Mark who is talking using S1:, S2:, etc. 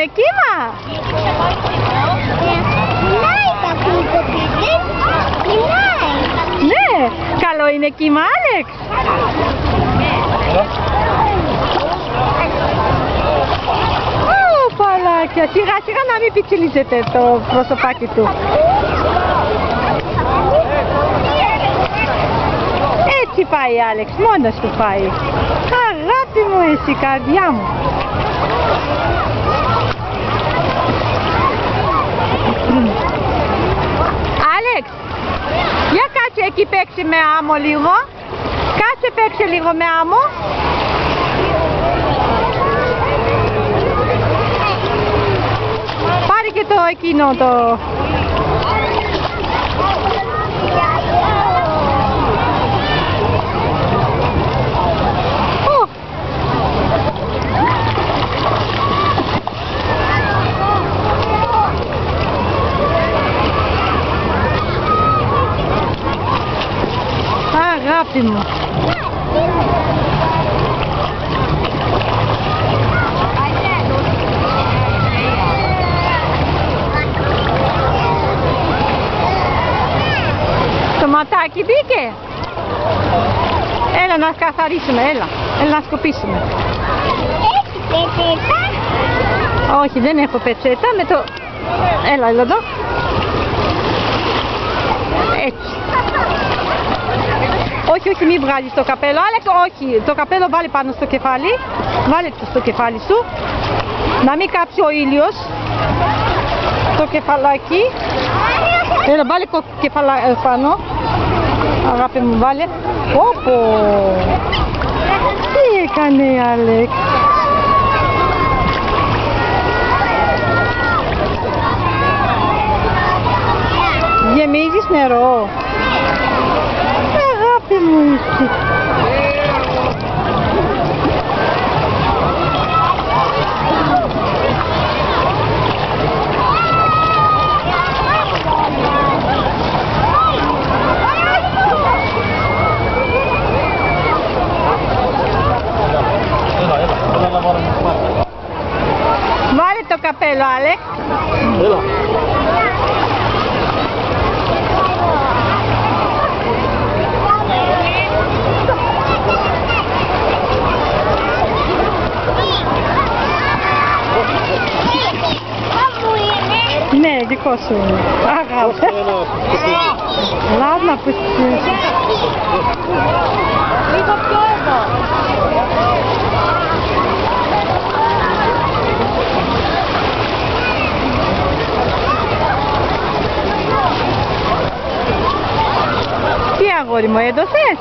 S1: είναι κύμα.
S2: Μιλάει τα κουλκοπίδες. Μιλάει.
S1: Ναι, καλό είναι κύμα, Άλεξ. Ω, παλάκια, σιγά σιγά να μην πιτσιλίζεται το προσωπάκι του. Έτσι πάει, Άλεξ, μόνος του πάει. Αγάπη μου εσύ, καρδιά μου. Άλεξ, για κάτσε εκεί, παίξε με άμμο λίγο. Κάτσε, παίξε λίγο με άμμο. Πάρε και το εκείνο το... Αγάπη μου. Το ματάκι μπήκε. Έλα να καθαρίσουμε, έλα να σκουπίσουμε.
S2: Έχει πετσέτα.
S1: Όχι, δεν έχω πετσέτα, με το... Έλα εδώ. Έτσι. Όχι, όχι, μην βγάλεις το καπέλο. Άλεξ, όχι, το καπέλο βάλει πάνω στο κεφάλι. Βάλε το στο κεφάλι σου. Να μην κάψει ο ήλιος το κεφαλάκι. Έλα, βάλε το κεφαλάκι πάνω. Αγάπη μου, βάλε. Όπο! Τι έκανε η Άλεξ? Γεμίζεις νερό. Αγάπη μου είσαι. Βάλε το καπέλο, Άλεξ.
S3: Έλα.
S1: Ναι, δικό σου είναι. Αγάπη. Ладно, пусть.
S2: Λίγο πιο εδώ.
S1: Τι αγόρι μου, έδωσες?